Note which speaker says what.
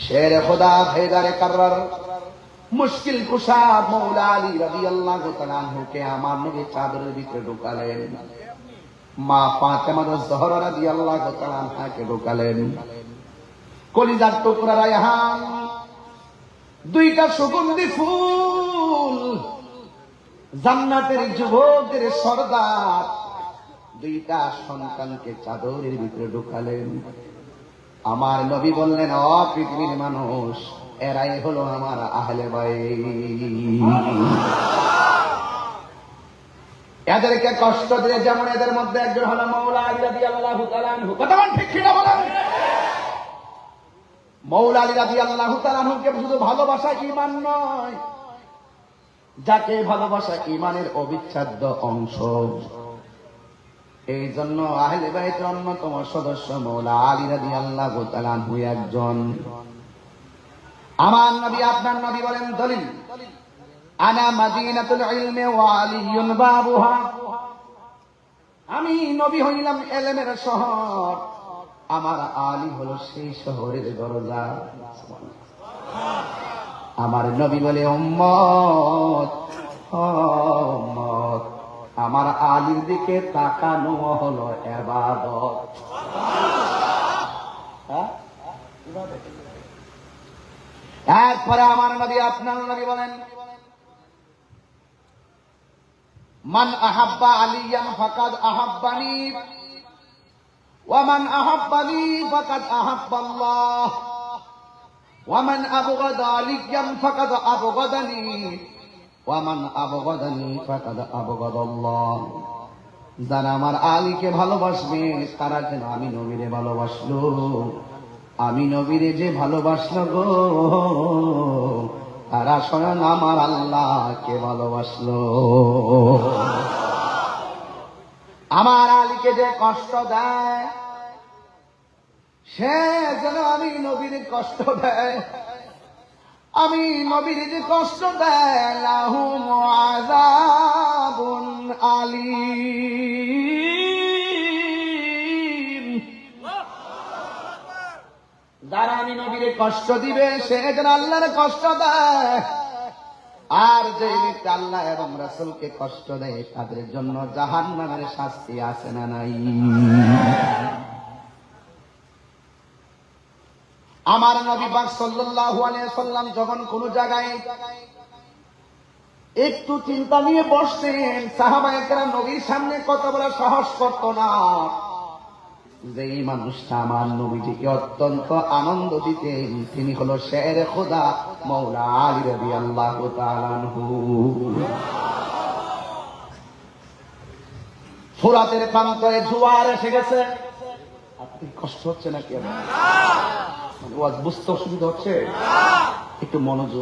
Speaker 1: শের খোদা হেদারে কাররার মুশকিল কুশা মৌলা আলী রাদিয়াল্লাহু তাআলা আনহুকে আমার নবী চাদরের ভিতরে ঢুকালেন। মা ফাতেমা জোহরা রাদিয়াল্লাহু তাআলা আনহাকে ঢুকালেন। কলিজার টুকরা রায়হান, দুইটা সুগন্ধি ফুল, জান্নাতের যুবকের সর্দার, দুইটা সন্তানকে চাদরের ভিতরে ঢুকালেন। আমার নবী বললেন, ও পৃথিবীর মানুষ, এরাই হলো আমার আহলে বাইত। এদেরকে কষ্ট দিয়ে যেমন এদের মধ্যে একজন হলো মৌলা আলী রাদিয়াল্লাহু তাআলা আনহু। কথা বলেন ঠিক কিনা বলেন? মৌলা আলী রাদিয়াল্লাহু তাআলা আনহুকে শুধু ভালোবাসা ঈমান নয়, যাকে ভালোবাসা ঈমানের অবিচ্ছেদ্য অংশ। এই জন্য আহলে বাইতের অন্যতম সদস্য মৌলা আলী রাদিয়াল্লাহু তাআলা আনহু একজন। আমার নবী আপনার নবী বলেন, দলিল আনা মাদিনাতুল ইলমি ওয়া আলিয়ুন বাবুহা, আমি নবী হইলাম ইলমের শহর, আমার আলী হলো সেই শহরের দরজা। আমার নবী বলে, উম্মত উম্মত, আমার আলীর দিকে তাকানো হলো ইবাদত। এরপরে আমার নবী আপনার নবী বলেন, মান আহাব্বা আলিয়ান ফাকাদ আহাব্বানি ওয়া মান আহাব্বানি ফাকাদ আহাব্বাল্লাহ ওয়া মান আবগাদা আলিয়ান ফাকাদ আবগাদানি ওয়া মান আবগাদানি ফাকাদ আবগাদাল্লাহ। যারা আমার আলীকে ভালোবাসবে তারা যেন আমি নবীরে ভালোবাসলো, আমি নবীরে যে ভালোবাসলো গো, তারা স্বয়ং আমার আল্লাহকে ভালোবাসলো। আমার আলীকে যে কষ্ট দেয় সে যেন আমি নবীর কষ্ট দেয়, আমি নবীর যে কষ্ট দেয় লাহুম আযাবুন আলীম। যারা আমি নবীরে কষ্ট দিবে সে যেন আল্লাহর কষ্ট দেয়, আর যে ব্যক্তি আল্লাহ এবং রাসূলকে কষ্ট দেয় তাদের জন্য জাহান্নামের শাস্তি আছে না নাই? আমার নবী পাক সাল্লাল্লাহু আলাইহি ওয়াসাল্লাম যখন কোন জায়গায় একটু চিন্তা নিয়ে বসতেন, সাহাবায়ে কেরাম নবীর সামনে কথা বলা সাহস করত না। যেই মানুষটা আমার নবীজিকে অত্যন্ত আনন্দ দিতেন তিনি হলো শের খোদা মৌলা আলী রাদিয়াল্লাহু তাআলা আনহু। ফুরাতের প্রান্তরে জোয়ার এসে গেছে। আপনি কষ্ট হচ্ছে নাকি? ওয়াজ বুঝতে অসুবিধা হচ্ছে? একটু মনোযোগ